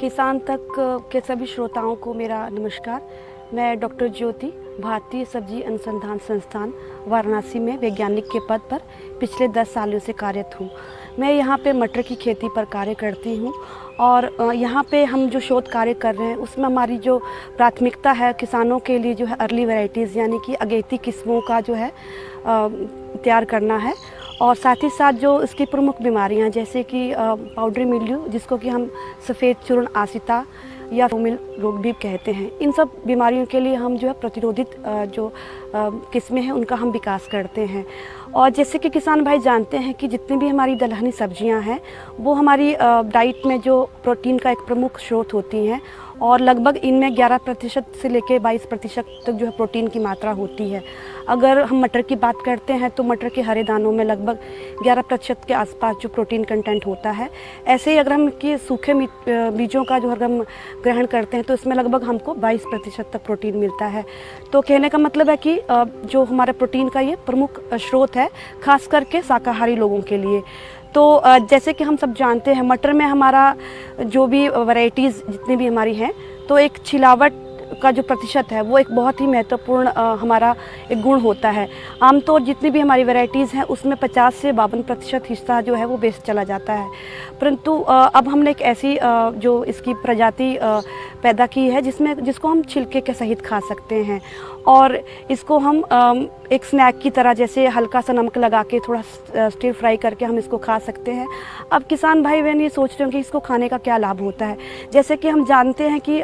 किसान तक के सभी श्रोताओं को मेरा नमस्कार। मैं डॉक्टर ज्योति, भारतीय सब्जी अनुसंधान संस्थान वाराणसी में वैज्ञानिक के पद पर पिछले 10 सालों से कार्यरत हूँ। मैं यहाँ पे मटर की खेती पर कार्य करती हूँ और यहाँ पे हम जो शोध कार्य कर रहे हैं उसमें हमारी जो प्राथमिकता है किसानों के लिए जो है अर्ली वैरायटीज़ यानी कि अगेती किस्मों का जो है तैयार करना है। और साथ ही साथ जो इसकी प्रमुख बीमारियां जैसे कि पाउडरी मिल्ड्यू, जिसको कि हम सफ़ेद चूर्ण आसिता या फोमिल रोग भी कहते हैं, इन सब बीमारियों के लिए हम जो है प्रतिरोधित जो किस्में हैं उनका हम विकास करते हैं। और जैसे कि किसान भाई जानते हैं कि जितनी भी हमारी दलहनी सब्जियां हैं वो हमारी डाइट में जो प्रोटीन का एक प्रमुख स्रोत होती हैं और लगभग इनमें 11% से लेकर 22% तक जो है प्रोटीन की मात्रा होती है। अगर हम मटर की बात करते हैं तो मटर के हरे दानों में लगभग 11% के आसपास जो प्रोटीन कंटेंट होता है। ऐसे ही अगर हम कि सूखे बीजों का जो अगर हम ग्रहण करते हैं तो इसमें लगभग हमको 22% तक प्रोटीन मिलता है। तो कहने का मतलब है कि जो हमारे प्रोटीन का ये प्रमुख स्रोत है, खास करके शाकाहारी लोगों के लिए। तो जैसे कि हम सब जानते हैं मटर में हमारा जो भी वैरायटीज़ जितनी भी हमारी हैं तो एक छिलावट का जो प्रतिशत है वो एक बहुत ही महत्वपूर्ण हमारा एक गुण होता है। आमतौर जितनी भी हमारी वैरायटीज़ हैं उसमें 50 से 52% हिस्सा जो है वो वेस्ट चला जाता है, परंतु अब हमने एक ऐसी जो इसकी प्रजाति पैदा की है जिसको हम छिलके के सहित खा सकते हैं और इसको हम एक स्नैक की तरह जैसे हल्का सा नमक लगा के थोड़ा स्टिर फ्राई करके हम इसको खा सकते हैं। अब किसान भाई बहन ये सोच रहे हैं कि इसको खाने का क्या लाभ होता है। जैसे कि हम जानते हैं कि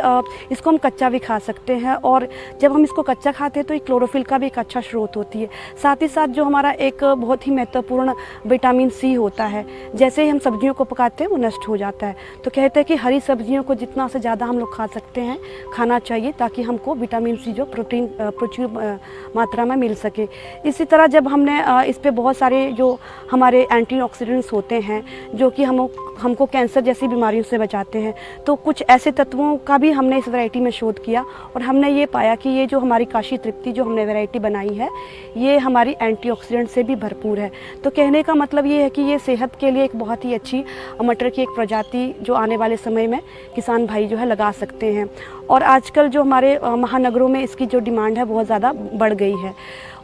इसको हम कच्चा भी खा सकते हैं और जब हम इसको कच्चा खाते हैं तो ये क्लोरोफिल का भी एक अच्छा स्रोत होती है। साथ ही साथ जो हमारा एक बहुत ही महत्वपूर्ण विटामिन सी होता है, जैसे ही हम सब्जियों को पकाते हैं वो नष्ट हो जाता है। तो कहते हैं कि हरी सब्जियों को जितना से ज़्यादा हम लोग खा सकते हैं खाना चाहिए ताकि हमको विटामिन सी जो प्रोटीन प्रचुर मात्रा में मिल सके। इसी तरह जब हमने इस पे बहुत सारे जो हमारे एंटीऑक्सीडेंट्स होते हैं जो कि हमको कैंसर जैसी बीमारियों से बचाते हैं, तो कुछ ऐसे तत्वों का भी हमने इस वैरायटी में शोध किया और हमने ये पाया कि ये जो हमारी काशी तृप्ति जो हमने वैरायटी बनाई है ये हमारी एंटीऑक्सीडेंट से भी भरपूर है। तो कहने का मतलब ये है कि ये सेहत के लिए एक बहुत ही अच्छी मटर की एक प्रजाति जो आने वाले समय में किसान भाई जो है लगा सकते हैं। और आजकल जो हमारे महानगरों में इसकी जो डिमांड है बहुत ज़्यादा बढ़ गई है।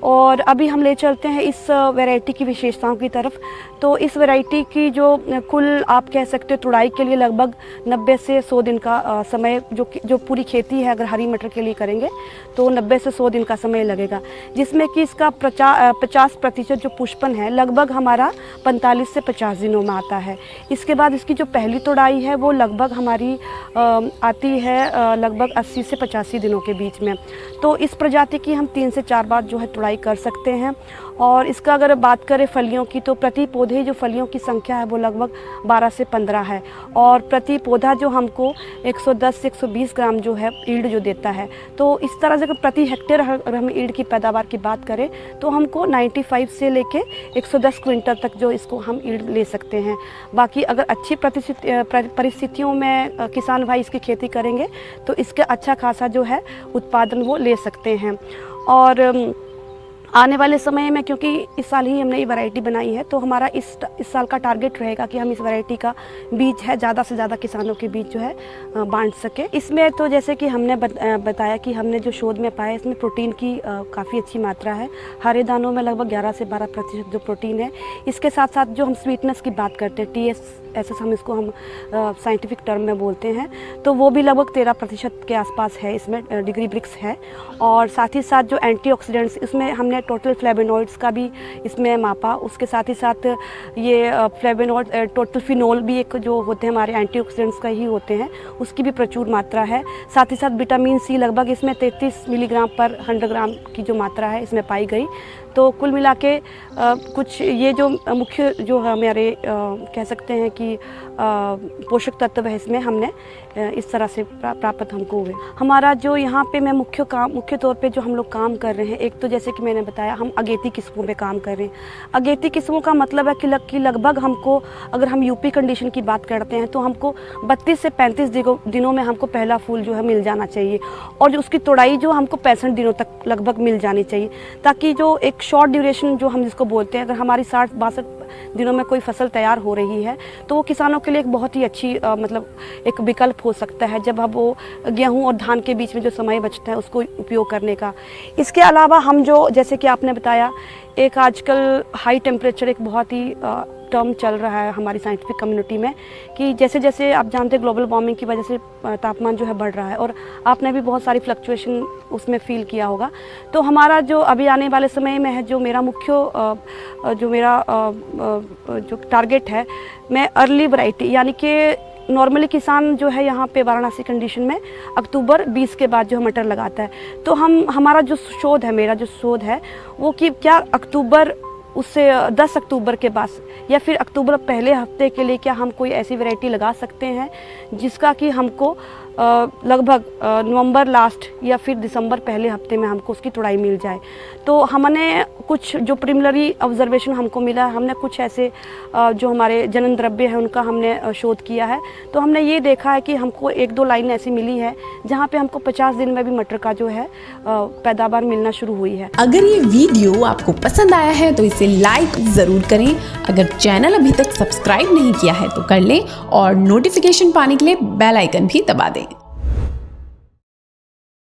और अभी हम ले चलते हैं इस वैरायटी की विशेषताओं की तरफ। तो इस वैरायटी की जो कुल आप कह सकते हो तुड़ाई के लिए लगभग 90 से 100 दिन का समय जो पूरी खेती है अगर हरी मटर के लिए करेंगे तो 90 से 100 दिन का समय लगेगा, जिसमें कि इसका 50% जो पुष्पन है लगभग हमारा 45 से 50 दिनों में आता है। इसके बाद इसकी जो पहली तुड़ाई है वो लगभग हमारी आती है लगभग 80 से 85 दिनों के बीच में। तो इस प्रजाति की हम 3 से 4 बार जो है तुड़ाई कर सकते हैं। और इसका अगर बात करें फलियों की तो प्रति पौधे जो फलियों की संख्या है वो लगभग 12 से 15 है और प्रति पौधा जो हमको 110 से 120 ग्राम जो है ईल्ड जो देता है। तो इस तरह से अगर प्रति हेक्टेयर अगर हम ईल्ड की पैदावार की बात करें तो हमको 95 से लेके 110 क्विंटल तक जो इसको हम ईल्ड ले सकते हैं। बाकी अगर अच्छी परिस्थितियों में किसान भाई इसकी खेती करेंगे तो इसके अच्छा खासा जो है उत्पादन वो ले सकते हैं। और आने वाले समय में क्योंकि इस साल ही हमने ये वैरायटी बनाई है तो हमारा इस साल का टारगेट रहेगा कि हम इस वैरायटी का बीज है ज़्यादा से ज़्यादा किसानों के बीच जो है बांट सके। इसमें तो जैसे कि हमने बताया कि हमने जो शोध में पाया इसमें प्रोटीन की काफ़ी अच्छी मात्रा है। हरे दानों में लगभग 11 से 12% जो प्रोटीन है। इसके साथ साथ जो हम स्वीटनेस की बात करते हैं TS हम इसको हम साइंटिफिक टर्म में बोलते हैं, तो वो भी लगभग 13% के आसपास है, इसमें डिग्री ब्रिक्स है। और साथ ही साथ जो एंटीऑक्सीडेंट्स इसमें हमने टोटल फ्लेवोनॉइड्स का भी इसमें मापा। उसके साथ ही साथ ये फ्लेवोनॉइड टोटल फिनोल भी एक जो होते हैं हमारे एंटीऑक्सीडेंट्स का ही होते हैं, उसकी भी प्रचुर मात्रा है। साथ ही साथ विटामिन सी लगभग इसमें 33 मिलीग्राम पर 100 ग्राम की जो मात्रा है इसमें पाई गई। तो कुल मिला के कुछ ये जो मुख्य जो हमारे कह सकते हैं कि पोषक तत्व है इसमें हमने इस तरह से प्राप्त हमको हुए। हमारा जो यहाँ पे मैं मुख्य तौर पे जो हम लोग काम कर रहे हैं, एक तो जैसे कि मैंने बताया हम अगेती किस्मों पे काम कर रहे हैं। अगेती किस्मों का मतलब है कि लगभग हमको अगर हम यूपी कंडीशन की बात करते हैं तो हमको 32 से 35 दिनों में हमको पहला फूल जो है मिल जाना चाहिए और जो उसकी तोड़ाई जो हमको 65 दिनों तक लगभग मिल जानी चाहिए, ताकि जो एक शॉर्ट ड्यूरेशन जो हम जिसको बोलते हैं, अगर हमारी 60-62 दिनों में कोई फसल तैयार हो रही है तो वो किसानों के लिए एक बहुत ही अच्छी मतलब एक विकल्प हो सकता है, जब अब वो गेहूं और धान के बीच में जो समय बचता है उसको उपयोग करने का। इसके अलावा हम जो, जैसे कि आपने बताया, एक आजकल हाई टेम्परेचर एक बहुत ही टर्म चल रहा है हमारी साइंटिफिक कम्युनिटी में, कि जैसे जैसे आप जानते हैं ग्लोबल वार्मिंग की वजह से तापमान जो है बढ़ रहा है, और आपने भी बहुत सारी फ्लक्चुएशन उसमें फील किया होगा। तो हमारा जो अभी आने वाले समय में है, जो मेरा मुख्य जो टारगेट है, मैं अर्ली वैरायटी, यानी कि नॉर्मली किसान जो है यहाँ पे वाराणसी कंडीशन में अक्टूबर 20 के बाद जो मटर लगाता है, तो हमारा जो शोध है, मेरा जो शोध है वो कि क्या अक्टूबर उससे 10 अक्टूबर के बाद या फिर अक्टूबर पहले हफ्ते के लिए क्या हम कोई ऐसी वैरायटी लगा सकते हैं जिसका कि हमको लगभग नवंबर लास्ट या फिर दिसंबर पहले हफ्ते में हमको उसकी तुड़ाई मिल जाए। तो हमने कुछ जो प्रिलिमिनरी ऑब्जर्वेशन हमको मिला, हमने कुछ ऐसे जो हमारे जनन द्रव्य है उनका हमने शोध किया है, तो हमने ये देखा है कि हमको 1-2 लाइन ऐसी मिली है जहाँ पे हमको 50 दिन में भी मटर का जो है पैदावार मिलना शुरू हुई है। अगर ये वीडियो आपको पसंद आया है तो इसे लाइक ज़रूर करें। अगर चैनल अभी तक सब्सक्राइब नहीं किया है तो कर लें और नोटिफिकेशन पाने के लिए बेल आइकन भी दबा दें।